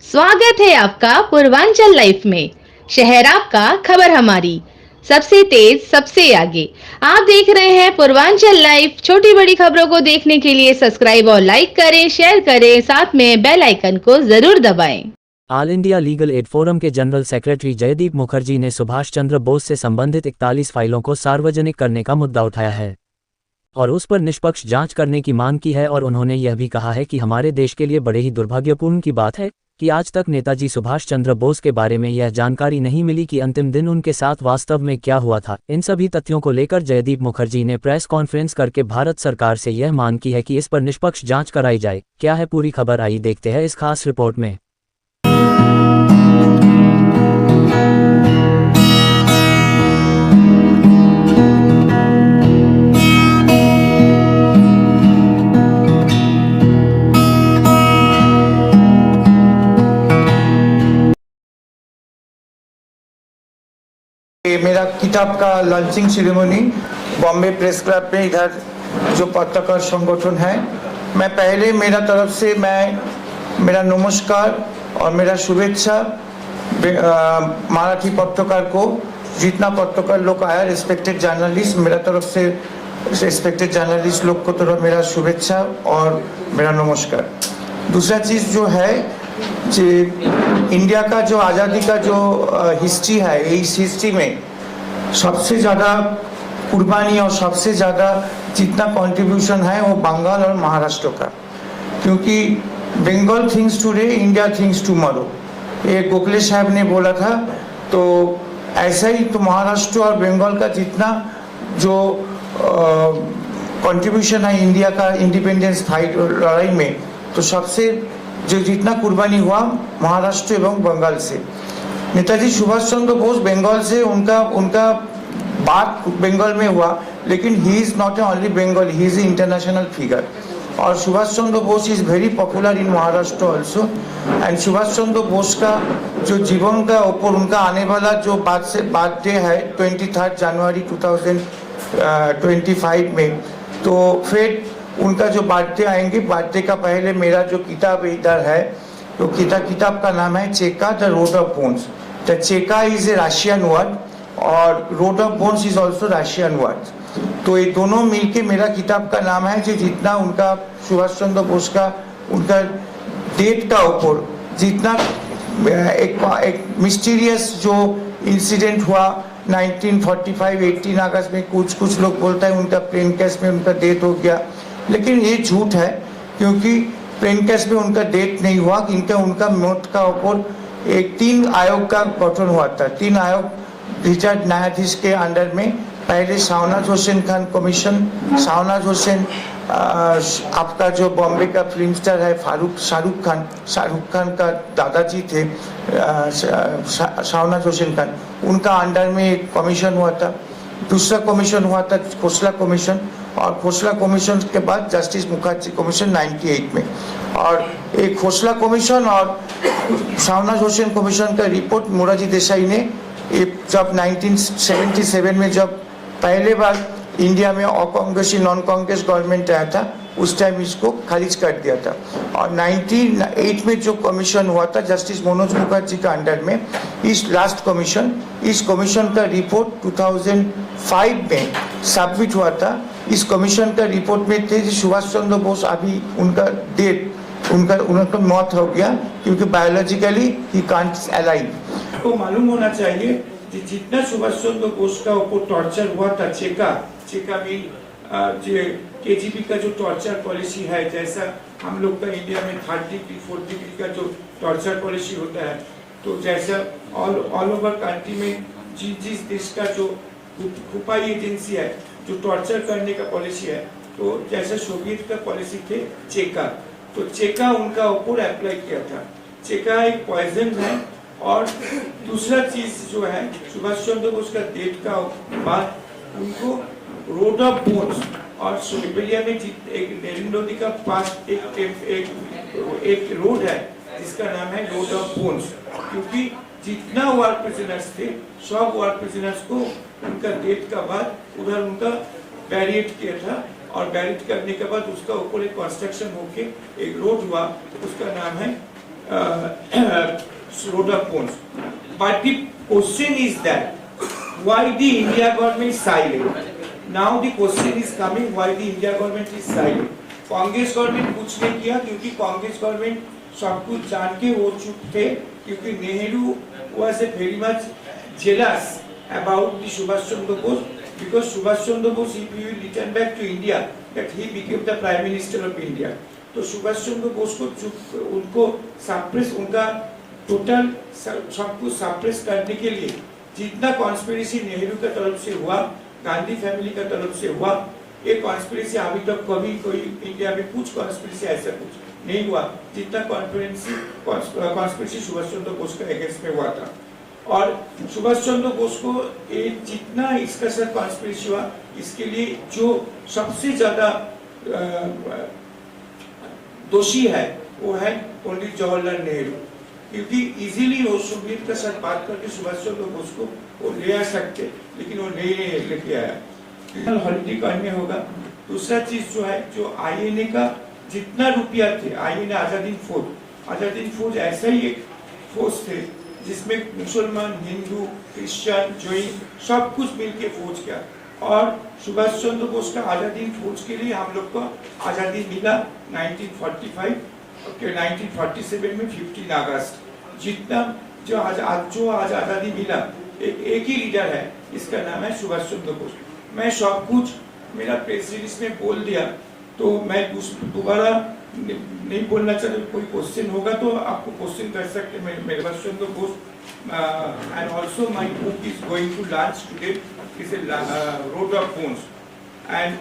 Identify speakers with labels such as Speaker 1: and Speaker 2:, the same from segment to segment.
Speaker 1: स्वागत है आपका पूर्वांचल लाइफ में। शहर आपका, खबर हमारी, सबसे तेज सबसे आगे। आप देख रहे हैं पूर्वांचल लाइफ। छोटी बड़ी खबरों को देखने के लिए सब्सक्राइब और लाइक करें, शेयर करें, साथ में बेल आइकन को जरूर दबाएं।
Speaker 2: All India legal aid forum के जनरल सेक्रेटरी जयदीप मुखर्जी ने सुभाष चंद्र बोस से संबंधित 41 फाइलों को सार्वजनिक करने का मुद्दा उठाया है और उस पर निष्पक्ष जांच करने की मांग की है। और उन्होंने यह भी कहा है कि हमारे देश के लिए बड़े ही दुर्भाग्यपूर्ण की बात है कि आज तक नेताजी सुभाष चंद्र बोस के बारे में यह जानकारी नहीं मिली कि अंतिम दिन उनके साथ वास्तव में क्या हुआ था। इन सभी तथ्यों को लेकर जयदीप मुखर्जी ने प्रेस कॉन्फ्रेंस करके भारत सरकार से यह मांग की है कि इस पर निष्पक्ष जांच कराई जाए। क्या है पूरी खबर, आइए देखते हैं इस खास रिपोर्ट में।
Speaker 3: मेरा किताब का launching ceremony Bombay press club में, इधर जो पत्रकार संगठन है, मैं पहले मेरा तरफ से मेरा नमस्कार और मेरा शुभेच्छा मराठी पत्रकार को, जितना पत्रकार लोग आया, रिस्पेक्टेड जर्नलिस्ट, मेरा तरफ से रिस्पेक्टेड जर्नलिस्ट लोग को तरफ मेरा शुभेच्छा और मेरा नमस्कार। दूसरा चीज़ जो है कि इंडिया का जो आज़ादी का जो हिस्ट्री है, इस हिस्ट्री में सबसे ज़्यादा कुर्बानी और सबसे ज़्यादा जितना कंट्रीब्यूशन है वो बंगाल और महाराष्ट्र का, क्योंकि Bengal thinks today, India thinks tomorrow, ये गोखले साहब ने बोला था। तो ऐसा ही तो महाराष्ट्र और बंगाल का जितना जो कंट्रीब्यूशन है इंडिया का इंडिपेंडेंस फाइट लड़ाई में, तो सबसे जो जितना कुर्बानी हुआ महाराष्ट्र एवं बंगाल से। नेताजी सुभाष चंद्र बोस बंगाल से, उनका बात बंगाल में हुआ, लेकिन he is not only Bengal, he is international figure. और Subhash Chandra Bose is very popular in Maharashtra also. And Subhash Chandra Bose का जो जीवन का ऊपर उनका आने वाला जो बर्थडे है 23 जनवरी 2025 में, तो फिर उनका जो बर्थडे आएंगे, बर्थडे का पहले मेरा जो किताब इधर है, तो किताब का नाम है Cheka the road of bones. The Cheka is a Russian word और road of bones is also Russian word. तो ये दोनों मिलके मेरा किताब का नाम है, जो जितना उनका सुभाष चंद्र बोस का उनका डेट का ऊपर जितना एक मिस्टीरियस जो इंसिडेंट हुआ 1945 18 अगस्त में, कुछ लोग बोलता है उनका प्लेन क्रैश में उनका डेथ हो गया, लेकिन ये झूठ है, क्योंकि प्लेन क्रैश में उनका डेथ नहीं हुआ। उनका मौत का ऊपर एक 3 आयोग का गठन हुआ था। 3 आयोग रिचर्ड न्यायाधीश के अंडर में, पहले शाहनवाज हुसैन खान कमीशन, शाहनवाज हुसैन आपका जो बॉम्बे का फिल्म स्टार है शाहरुख खान का दादाजी थे, शाहनवाज हुसैन खान, उनका अंडर में एक कमीशन हुआ था। दूसरा कमीशन हुआ था खोसला कमीशन, और खोसला कमीशन के बाद जस्टिस मुखर्जी कमीशन 98 में। और एक खोसला कमीशन और शाहनवाज हुसैन कमीशन का रिपोर्ट मोरारजी देसाई ने जब 1977 में जब पहले बार इंडिया में कांग्रेसी नॉन कांग्रेस गवर्नमेंट आया था, उस टाइम इसको खारिज कर दिया था। और 98 में जो कमीशन हुआ था जस्टिस मनोज मुखर्जी का अंडर में, इस कमीशन का रिपोर्ट 2005 में सबमिट हुआ था। इस कमीशन का रिपोर्ट में थे सुभाष चंद्र बोस अभी उनका मौत हो गया, क्योंकि बायोलॉजिकली ही कांट अलाइव। तो मालूम होना चाहिए कि जितना सुभाष चंद्र बोस का ऊपर टॉर्चर हुआ था, चेका भी केजीबी का जो टॉर्चर पॉलिसी है, जैसा हम लोग का इंडिया में 3rd डिग्री 4th डिग्री का जो टॉर्चर पॉलिसी होता है, तो जैसा ऑल ओवर कंट्री में जिस देश का जो खुफाई एजेंसी है जो टॉर्चर करने का पॉलिसी है, तो जैसे सोवियत का पॉलिसी थे चेका, तो चेका उनका ऊपर अप्लाई किया था। चेका एक पॉइजन है। और दूसरा चीज जो है, सुभाष चंद्र बोस का डेथ का बाद उनको रोड ऑफ बोन्स, और सोनेपलिया में एक नरेंद्र मोदी का पास एक रोड है जिसका नाम है रोड ऑफ बोन्स, क्योंकि जितना वार प्रिजनर्स थे सब वार प्रिजनर्स को उनका डेथ का बाद उधर उनका बैरिएट किया था, और बैरिएट करने के बाद उसका ऊपर एक कंस्ट्रक्शन होके एक रोड हुआ, उसका नाम है road of bones. But the question is that why the India government is silent? Now the question is coming, why the India government is silent? Congress government कुछ नहीं किया क्योंकि कांग्रेस गवर्नमेंट सब कुछ जान के वो चुप थे, क्योंकि Nehru was a very much jealous about the Subhash Chandra Bose, because Subhash Chandra Bose, if he will return back to India, that he became the Prime Minister of India. तो सुभाष चंद्र बोस को चुप, उनको सप्रेस, उनका टोटल सब कुछ suppress करने के लिए जितना कॉन्स्पिरेसी नेहरू की तरफ से हुआ, गांधी फैमिली की तरफ से हुआ, एक कॉन्स्पिरेसी अभी तक कभी कोई इंडिया में कुछ कॉन्स्पिरेसी ऐसा कुछ नहीं हुआ जितना कॉन्स्पिरेसी सुभाष चंद्र बोस के अगेंस्ट में हुआ था। और सुभाष चंद्र बोस को जितना इसका साथ कॉन्स्पिरेसी हुआ, इसके लिए जो सबसे ज्यादा दोषी है वो है पंडित जवाहरलाल नेहरू, क्योंकि इजीली वो सोवियत के साथ बात करके सुभाष चंद्र बोस को वो ले आ सकते, लेकिन वो नहीं लेके आया। हॉलिडे करने होगा। दूसरा चीज जो है, जो आईएनए का जितना रुपया थे, आईएनए आजादीन फौज ऐसा ही एक फौज थे जिसमें मुसलमान, हिंदू, क्रिश्चियन, जैन सब कुछ मिलके फौज किया। और सुभाष चंद्र बोस का आजादीन फौज के लिए हम लोग को आजादी मिला 1945, 1947 में 15 अगस्त। जितना जो आज आजादी मिला, एक ही लीडर है, इसका नाम है सुभाष चंद्र बोस। मैं सब कुछ मेरा प्रेस रिलीज में बोल दिया, तो मैं दोबारा नहीं बोलना चाहता। कोई क्वेश्चन होगा तो आपको क्वेश्चन कर सकते हैं मेरे पास। Chandra Bose and also my book is going to launch today, is a road of bones. And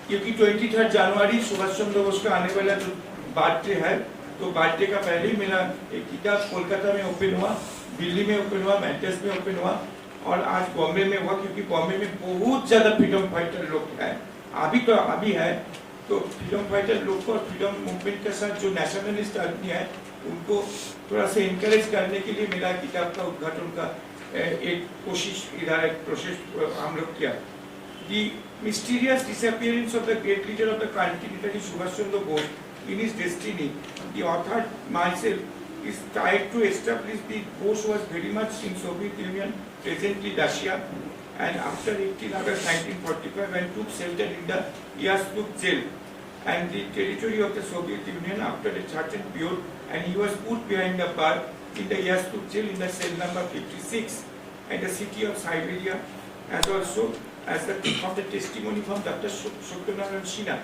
Speaker 3: क्योंकि 23 जनवरी सुभाष चंद्र बोस का आने वाला जो बर्थडे है, तो बर्थडे का पहले ही मेरा एक किताब कोलकाता में ओपन हुआ, दिल्ली में ओपन हुआ, मैड्रास में ओपन हुआ और आज बॉम्बे में हुआ, क्योंकि बॉम्बे में बहुत ज्यादा फ्रीडम फाइटर लोग हैं। अभी है तो फ्रीडम फाइटर लोग को, फ्रीडम मूवमेंट के साथ जो नेशनलिस्ट आदमी है उनको थोड़ा सा इनकरेज करने के लिए मेरा किताब का उद्घाटन का एक कोशिश, इधर एक प्रोसेस हम लोग किया। The mysterious disappearance of the great leader of the country, Netaji Subhash Chandra Bose, in his destiny, the author myself is tried to establish the Bose was very much in Soviet Union, presently Russia, and after 18 August 1945 and took shelter in the Yazd jail and the territory of the Soviet Union after a certain period, and he was put behind the bar in the Yazd jail in the cell number 56 at the city of Siberia, as also as the of the testimony from Dr. Satyanarayana Sinha.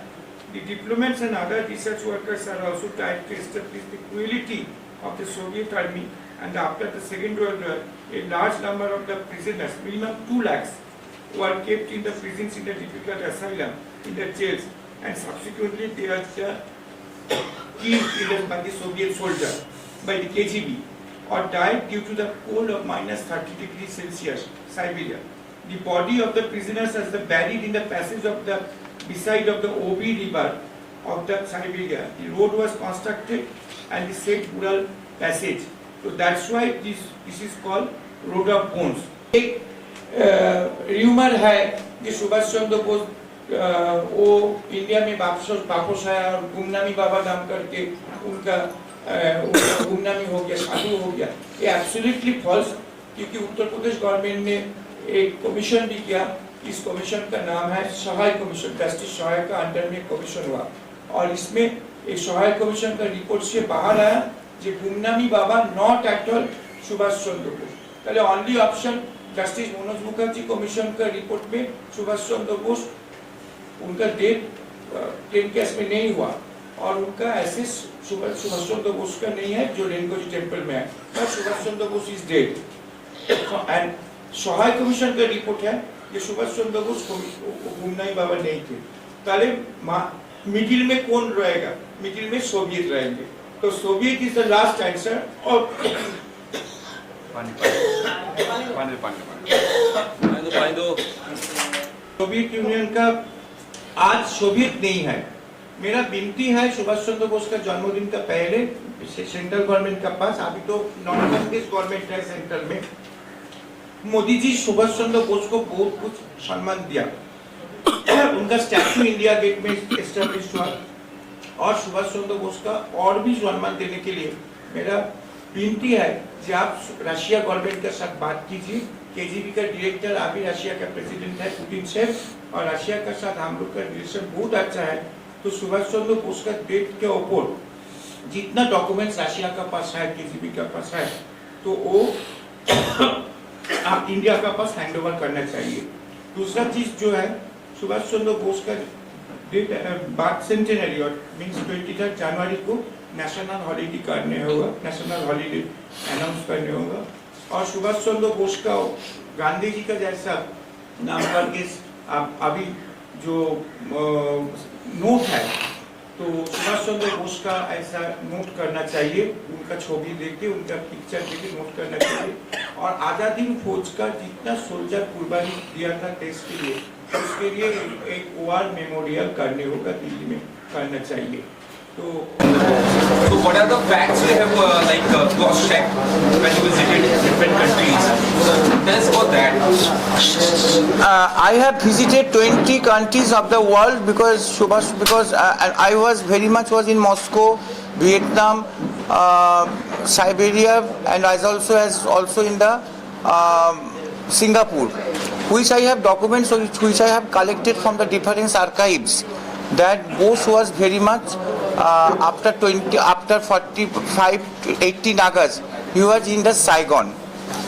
Speaker 3: The diplomats and other research workers are also tried to establish the cruelty of the Soviet army, and after the Second World War, a large number of the prisoners, minimum 2 lakhs, were kept in the prisons in the difficult asylum, in the jails, and subsequently they are killed by the Soviet soldier, by the KGB, or died due to the cold of minus 30 degrees Celsius, Siberia. The body of the prisoners is buried in the passage of the beside of the Obi river of the Siberia. The road was constructed and the said Ural passage. So that's why this is called Road of Bones. एक rumor है कि सुभाष चंद्र बोस वो India में वापस आया और गुमनामी बाबा नाम करके उनका गुमनामी हो गया, साधु हो गया। ये एब्सोल्युटली फॉल्स, क्योंकि उत्तर प्रदेश गवर्नमेंट ने एक कमीशन भी किया। इस कमीशन का नाम है सहाय कमीशन, जस्टिस सहाय का अंडर में कमीशन हुआ, और इसमें एक सहाय कमीशन का रिपोर्ट से बाहर आया कि Gumnami Baba not at all Subhash Chandra Bose. पहले only option justice Manoj Mukherjee commission का रिपोर्ट में सुभाष चंद्र बोस उनका डेथ ट्रेन केस में नहीं हुआ, और उनका ऐसे सुभाष चंद्र बोस का नहीं है जो रेनगोजी टेम्पल में है, पर Subhash Chandra Bose is dead. And Sahay commission का रिपोर्ट है कि सुभाष चंद्र बोस गुमनामी बाबा नहीं थे। ताले मिडिल में कौन रहेगा? मिडिल में सोवियत रहेंगे। तो Soviet is the last answer. और सोवियत यूनियन का आज सोवियत नहीं है। मेरा विनती है सुभाष चंद्र बोस का जन्मदिन का पहले सेंट्रल गवर्नमेंट का पास, अभी तो नॉन कांग्रेस गवर्नमेंट है सेंट्रल में, मोदी जी सुभाष चंद्र बोस को बहुत कुछ सम्मान दिया। उनका स्टैचू इंडिया गेट में एस्टैब्लिश हुआ, और सुभाष चंद्र बोस का और भी सम्मान देने के लिए मेरा विनती है कि आप रशिया गवर्नमेंट के साथ बात कीजिए। केजीबी का डायरेक्टर अभी रशिया का प्रेसिडेंट है पुतिन से, और रशिया के साथ हम लोग का रिलेशन बहुत अच्छा है। तो सुभाष चंद्र बोस का डेथ के ऊपर जितना डॉक्यूमेंट्स रशिया का पास है, केजीबी का पास है, तो वो आप इंडिया का पास हैंड ओवर करना चाहिए। दूसरा चीज जो है, सुभाष चंद्र बोस का बर्थ सेंटेनरी और मीन्स 23 जनवरी को नेशनल हॉलीडे करने होगा, नेशनल हॉलीडे अनाउंस करने होगा। और सुभाष चंद्र बोस का गांधी जी का जैसा नाम करके अभी जो नोट है, तो सुभाष चंद्र बोस का ऐसा नोट करना चाहिए, उनका छवि देके, उनका पिक्चर देके नोट करना चाहिए। और आजादी फौज का जितना सोल्जर कुर्बानी दिया था देश के लिए, उसके लिए एक वार मेमोरियल करने होगा, दिल्ली में करना चाहिए। तो
Speaker 4: what are the facts you have cross-checked when you visited different countries? So tell us about that.
Speaker 5: I have visited 20 countries of the world because I was very much in Moscow, Vietnam, Siberia, and I also in the Singapore, which I have documents which I have collected from the different archives. That Bose was very much after 45 to 18 August, he was in the Saigon.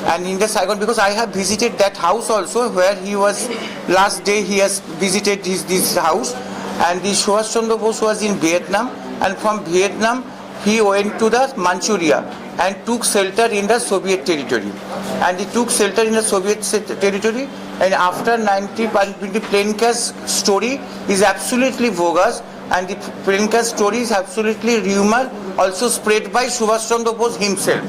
Speaker 5: And in the Saigon, because I have visited that house also, where he was last day, he has visited this house. And the Subhash Chandra Bose was in Vietnam, and from Vietnam he went to the Manchuria and took shelter in the Soviet territory. And he took shelter in the Soviet territory, and after 90, the plane crash story is absolutely bogus, and the plane crash story is absolutely rumor, also spread by Subhash Chandra Bose himself.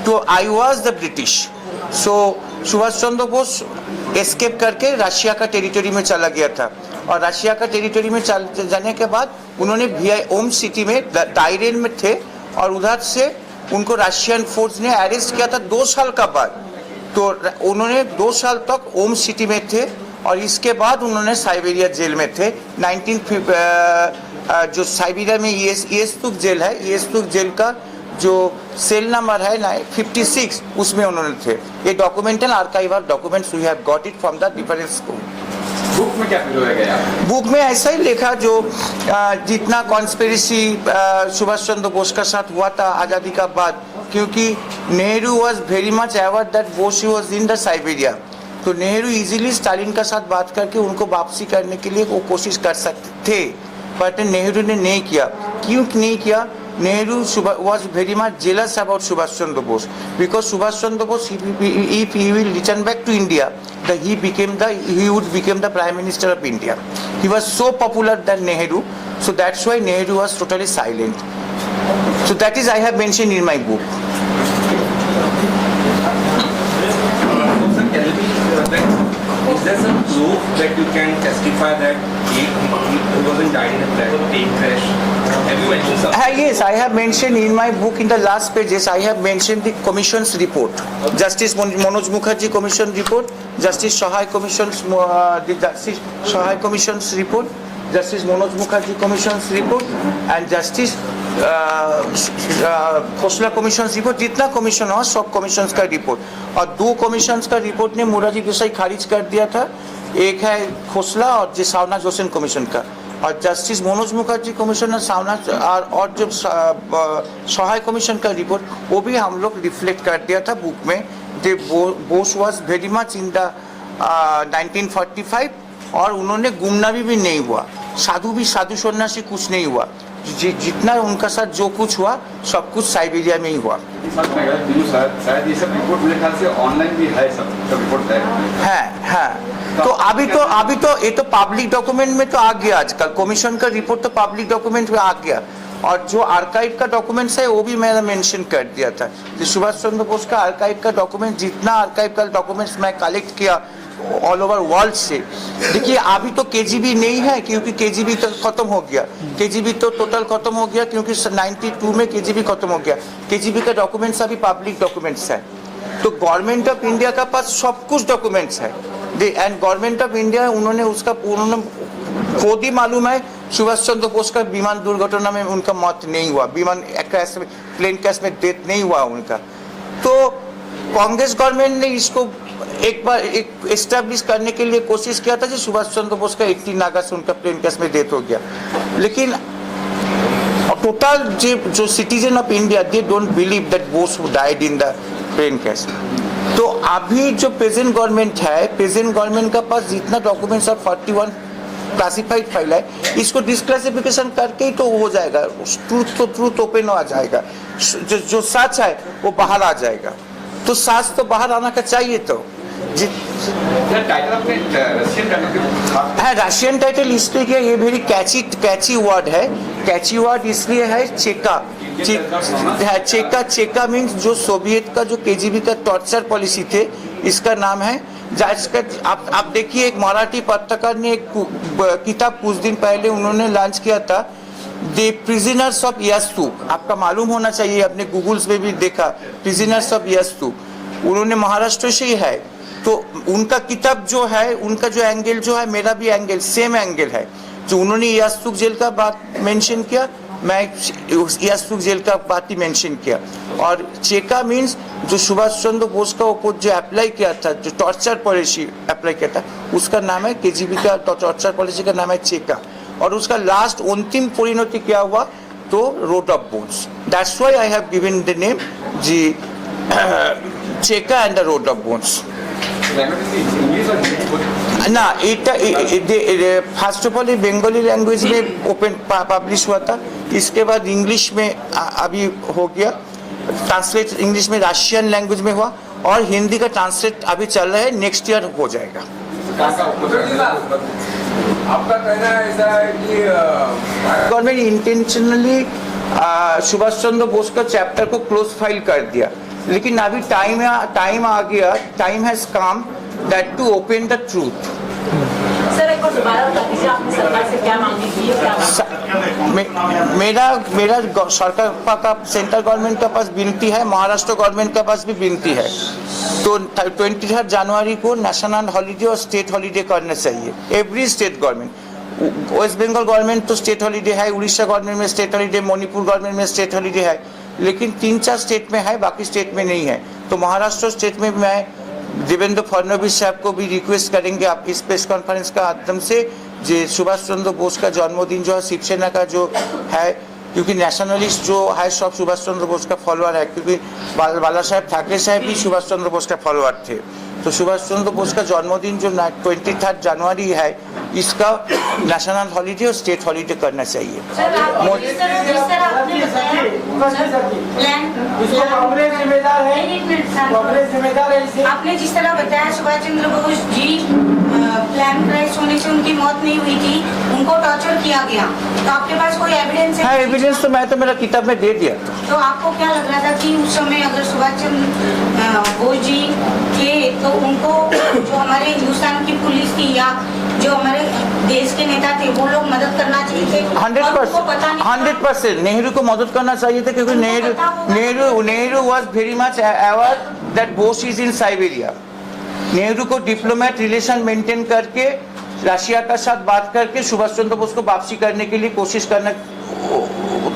Speaker 5: So I was the British. So Subhash Chandra Bose escape करके Russia का territory में चला गया था, और Russia का territory में जाने के बाद उन्होंने VI ओम सिटी में टाइरेन में थे, और उधर से उनको रशियन फोर्स ने अरेस्ट किया था 2 साल का बाद। तो उन्होंने 2 साल तक ओम सिटी में थे, और इसके बाद उन्होंने साइबेरिया जेल में थे। जो साइबेरिया में येस्तुक जेल है, येस्तुक जेल का जो सेल नंबर है 56, उसमें उन्होंने थे। ये documental archival documents we have got it from the different school.
Speaker 4: Book में क्या पिरोया गया?
Speaker 5: बुक में ऐसा ही लिखा जो जितना कॉन्स्पिरेसी सुभाष चंद्र बोस का साथ हुआ था आज़ादी का बाद, क्योंकि Nehru was very much aware that Bose was in the Siberia, तो नेहरू इजीली स्टालिन का साथ बात करके उनको वापसी करने के लिए वो कोशिश कर सकते थे, बट नेहरू ने नहीं किया। क्यों नहीं किया? Nehru was very much jealous about Subhash Chandra Bose, because Subhash Chandra Bose, if he will return back to India, he would become the Prime Minister of India. He was so popular than Nehru, so that's why Nehru was totally silent. So that is I have mentioned in my book.
Speaker 4: Is there some proof that you can testify that he wasn't died in a plane crash? Have you mentioned something?
Speaker 5: Yes, I have mentioned in my book in the last pages. I have mentioned the commission's report, Justice Manoj Mukherjee Commission report, Justice Sahai Commission's report, Justice Manoj Mukherjee Commission's report, and Justice Khosla commission report. जितना commission हुआ सब commissions का report, और 2 commissions का report ने मोरारजी देसाई खारिज कर दिया था। एक है खोसला और जो सावना जोसेन कमीशन का, और जस्टिस मनोज मुखर्जी कमीशन और सावना और जो सहाय कमीशन का रिपोर्ट, वो भी हम लोग रिफ्लेक्ट कर दिया था बुक में। Bose was very much in the 1945, और उन्होंने गुमनामी भी नहीं हुआ, साधु सन्यासी कुछ नहीं हुआ। जितना उनका साथ जो कुछ हुआ सब कुछ साइबेरिया में ही हुआ।
Speaker 4: शायद ये सब रिपोर्ट मेरे ख्याल से ऑनलाइन भी है, सब रिपोर्ट
Speaker 5: है। तो अभी तो ये तो पब्लिक डॉक्यूमेंट में तो आ गया, आजकल कमीशन का रिपोर्ट तो पब्लिक डॉक्यूमेंट में आ गया, और जो आर्काइव का डॉक्यूमेंट्स है वो भी मैंने मेंशन कर दिया था। सुभाष चंद्र बोस का आर्काइव का डॉक्यूमेंट, जितना आर्काइव का डॉक्यूमेंट्स मैं कलेक्ट किया ऑल ओवर वर्ल्ड से। देखिए अभी तो केजीबी नहीं है, क्योंकि केजीबी तो खत्म हो गया, केजीबी तो टोटल खत्म हो गया, क्योंकि 92 में केजीबी खत्म हो गया। केजीबी का डॉक्यूमेंट्स अभी पब्लिक डॉक्यूमेंट्स है, तो गवर्नमेंट ऑफ इंडिया का पास सब कुछ डॉक्यूमेंट्स है। एंड गवर्नमेंट ऑफ इंडिया उन्होंने खुद ही मालूम है सुभाष चंद्र बोस का विमान दुर्घटना में उनका मौत नहीं हुआ, विमान क्रैश में प्लेन क्रैश में डेथ नहीं हुआ उनका। तो कांग्रेस गवर्नमेंट ने इसको एक बार एस्टेब्लिश करने के लिए कोशिश किया था कि सुभाष चंद्र बोस का 18 अगस्त उनका प्लेन क्रैश में डेथ हो गया, लेकिन टोटल जो citizen of India they don't believe that Bose died in the plane crash. तो अभी जो प्रेजेंट गवर्नमेंट है, प्रेजेंट गवर्नमेंट का पास जितना डॉक्यूमेंट्स ऑफ 41 क्लासिफाइड फाइल है, इसको डिस्क्लासिफिकेशन करके ही तो हो जाएगा, ट्रूथ ओपन आ जाएगा, जो सच है वो बाहर आ जाएगा। तो सच तो बाहर आना का चाहिए। तो रशियन टाइटल इसलिए क्या, ये वेरी कैची वर्ड है। कैची वर्ड इसलिए है चेका। चेका मीन्स जो सोवियत का जो केजीबी का टॉर्चर पॉलिसी थे, इसका नाम है। आप देखिए, एक मराठी पत्रकार ने एक किताब कुछ दिन पहले उन्होंने लॉन्च किया था, द प्रिजनर्स ऑफ यास्तूक। आपका मालूम होना चाहिए, आपने गूगल्स में भी देखा, प्रिजनर्स ऑफ यास्तूक। उन्होंने महाराष्ट्र से ही है। तो उनका किताब जो है, उनका जो एंगल जो है, मेरा भी एंगल सेम एंगल है। जो उन्होंने यास्तूक जेल का बात मेंशन किया, मैं यास्तूक जेल का बात ही मेंशन किया। और चेका मीन्स जो सुभाष चंद्र बोस का ऊपर जो अप्लाई किया था, जो टॉर्चर पॉलिसी अप्लाई किया था, उसका नाम है केजीबी का टॉर्चर पॉलिसी का नाम है चेका। और उसका लास्ट अंतिम परिणति क्या हुआ, तो road of bones. That's why I have given the name जी Cheka and the road of bones. ना first of all Bengali language में ओपन पब्लिश हुआ था, इसके बाद इंग्लिश में अभी हो गया ट्रांसलेट, इंग्लिश में रशियन लैंग्वेज में हुआ, और हिंदी का ट्रांसलेट अभी चल रहा है, नेक्स्ट ईयर हो जाएगा।
Speaker 4: आपका कहना ऐसा है कि
Speaker 5: गवर्नमेंट इंटेंशनली सुभाष चंद्र बोस का चैप्टर को क्लोज फाइल कर दिया, लेकिन अभी टाइम आ गया, time has come that to open the truth.
Speaker 6: Sir, एक और दोबारा बता दीजिए, आपने सरकार से क्या मांगी थी, क्या
Speaker 5: मेरा सरकार का, सेंट्रल गवर्नमेंट के पास विनती है, महाराष्ट्र गवर्नमेंट के पास भी विनती है। तो 23 जनवरी को नेशनल हॉलीडे और स्टेट हॉलीडे करना चाहिए, every state government. West Bengal government तो स्टेट हॉलीडे है, उड़ीसा गवर्नमेंट में स्टेट हॉलीडे, मणिपुर गवर्नमेंट में स्टेट हॉलीडे है, लेकिन 3-4 स्टेट में है, बाकी स्टेट में नहीं है। तो महाराष्ट्र स्टेट में मैं देवेंद्र फडणवीस साहब को भी रिक्वेस्ट करेंगे आप इस प्रेस कॉन्फ्रेंस का माध्यम से, जो सुभाष चंद्र बोस का जन्मदिन जो है, शिवसेना का जो है, क्योंकि नेशनलिस्ट जो है सब सुभाष चंद्र बोस का फॉलोअर है, क्योंकि बाला साहेब ठाकरे साहब भी सुभाष चंद्र बोस का फॉलोअर थे। तो सुभाष चंद्र बोस का जन्मदिन जो 23 जनवरी है, इसका नेशनल हॉलीडे और स्टेट हॉलीडे करना चाहिए।
Speaker 6: आपने जिस तरह बताया सुभाष चंद्र बोस जी प्लान क्रैश होने से उनकी मौत नहीं हुई थी, उनको टॉर्चर किया गया, तो आपके पास कोई एविडेंस है?
Speaker 5: हाँ, एविडेंस तो मैं तो मेरा किताब में दे दिया।
Speaker 6: तो आपको क्या लग रहा था कि उस समय अगर सुभाष चंद्र बोस जी थे, तो उनको जो हमारे हिंदुस्तान की पुलिस थी या जो हमारे देश के नेता थे, वो लोग मदद करना चाहिए थे?
Speaker 5: 100% नेहरू को मदद करना चाहिए था, क्योंकि Nehru was very much aware that Bose is in Siberia. Nehru को डिप्लोमेट रिलेशन मेंटेन करके, रशिया का साथ बात करके सुभाष चंद्र बोस को वापसी करने के लिए कोशिश करना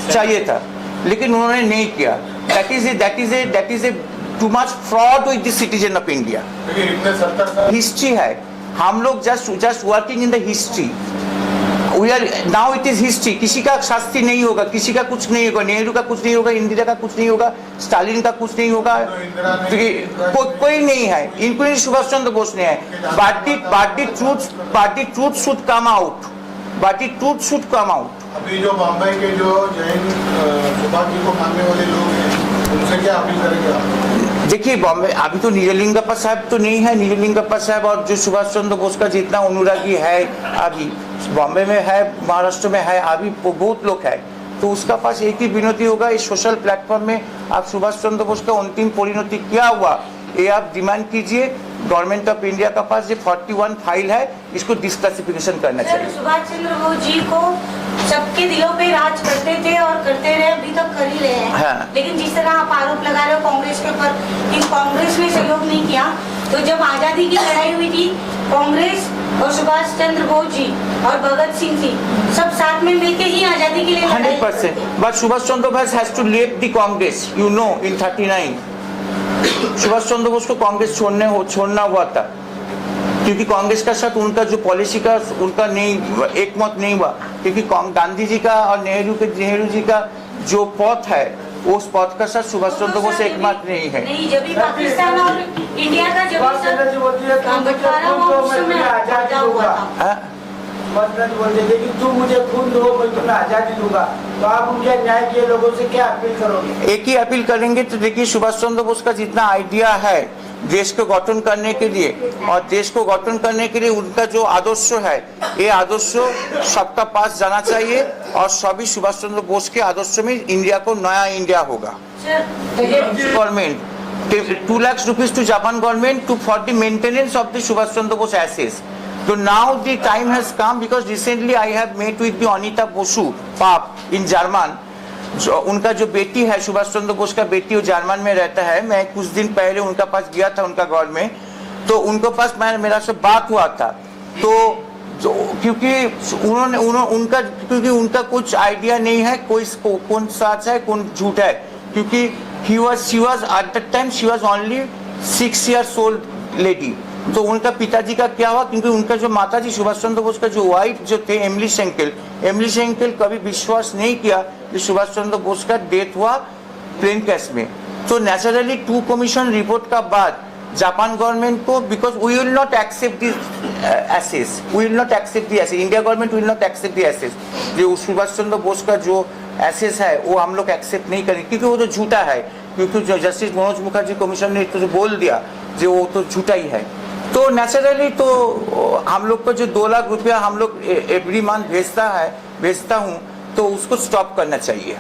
Speaker 5: चाहिए था, लेकिन उन्होंने नहीं किया। That is a too much fraud with the citizen of India. History है, हम लोग just working in the history. We are now, it is history. किसी का शास्ति नहीं होगा, किसी का कुछ नहीं होगा, नेहरू का कुछ नहीं होगा, इंदिरा का कुछ नहीं होगा, स्टालिन का कुछ नहीं होगा, कोई नहीं है, इंक्लूडिंग सुभाष चंद्र बोस ने है। But the truth should come out,
Speaker 7: अभी जो बम्बई के जो जैन सुभाष जी को मानने वाले लोग हैं, उनसे क्या अपील करेंगे आप?
Speaker 5: देखिए, बॉम्बे अभी तो नीललिंगप्पा साहब तो नहीं है, नीललिंगप्पा साहब और जो सुभाष चंद्र बोस का जितना अनुरागी है अभी बॉम्बे में है, महाराष्ट्र में है, अभी बहुत लोग है। तो उसका पास एक ही विनती होगा, इस सोशल प्लेटफॉर्म में आप सुभाष चंद्र बोस का अंतिम परिणति क्या हुआ, ये आप डिमांड कीजिए। गवर्नमेंट ऑफ इंडिया का पास ये 41 फाइल है, इसको डिस्क्लासिफिकेशन करना चाहिए।
Speaker 6: सुभाष चंद्र बोस जी को सबके दिलों पे राज करते थे और करते रहे, अभी तक कर ही रहे हैं।
Speaker 5: हाँ।
Speaker 6: लेकिन जिस तरह आप आरोप लगा रहे हो कांग्रेस के ऊपर, कांग्रेस ने सहयोग नहीं किया। तो जब आजादी की लड़ाई हुई थी, कांग्रेस और सुभाष चंद्र बोस जी और भगत सिंह जी सब साथ में मिलके ही आजादी के लिए लड़ाई
Speaker 5: 100%. But Subhash Chandra Bose has to leave the Congress, you know, in 39. Subhash Chandra Bose को कांग्रेस छोड़ना हुआ था, क्योंकि कांग्रेस का साथ उनका जो पॉलिसी का उनका नहीं एक मत नहीं हुआ, क्योंकि गांधी जी का और नेहरू जी का जो पथ है उस पथ का साथ सुभाष चंद्र बोस एक मत नहीं है.
Speaker 6: नहीं, जब भी पाकिस्तान और इंडिया का जब बंटवारा हुआ उस समय आजाद हुआ था.
Speaker 8: बोलते थे कि तू मुझे खून दो मैं तुम्हें आजादी दूंगा, तो आप उनके न्याय किए लोगों से क्या अपील करोगे?
Speaker 5: एक ही अपील करेंगे. तो देखिए, सुभाष चंद्र बोस का जितना आइडिया है देश को गठन करने के लिए, और देश को गठन करने के लिए उनका जो आदर्श है, ये आदर्श सबका पास जाना चाहिए, और सभी सुभाष चंद्र बोस के आदर्श में इंडिया को नया इंडिया होगा. Government 2 lakhs rupees to Japan government for the maintenance of the Subhash Chandra Bose assets. So now the time has come, because recently I have met with the Anita Bosu Pap in German. जो उनका जो बेटी है, सुभाष चंद्र बोस का बेटी, वो German में रहता है. मैं कुछ दिन पहले उनका पास गया था, उनका घर में. तो उनके पास मेरा से बात हुआ था. तो क्योंकि क्योंकि उनका कुछ आइडिया नहीं है कौन सच है कौन झूठ है, क्योंकि she was at that time she was only 6 years old lady. तो उनका पिताजी का क्या हुआ, क्योंकि उनका जो माताजी सुभाष चंद्र बोस का जो वाइफ जो थे एमिली शेंकेल कभी विश्वास नहीं किया कि सुभाष चंद्र बोस का डेथ हुआ प्लेन क्रैश में. तो नेचुरली 2 कमीशन रिपोर्ट का बाद जापान गवर्नमेंट को, because we will not accept this ashes, India government will not accept the ashes. जो सुभाष चंद्र बोस का जो एसेस है वो हम लोग एक्सेप्ट नहीं करेंगे, क्योंकि वो तो झूठा है. क्योंकि जो जस्टिस मनोज मुखर्जी कमीशन ने तो बोल दिया जो वो तो झूठा ही है. तो नेचुरली तो हम लोग को जो 2 लाख रुपया हम लोग एवरी मंथ भेजता हूँ, तो उसको स्टॉप करना चाहिए.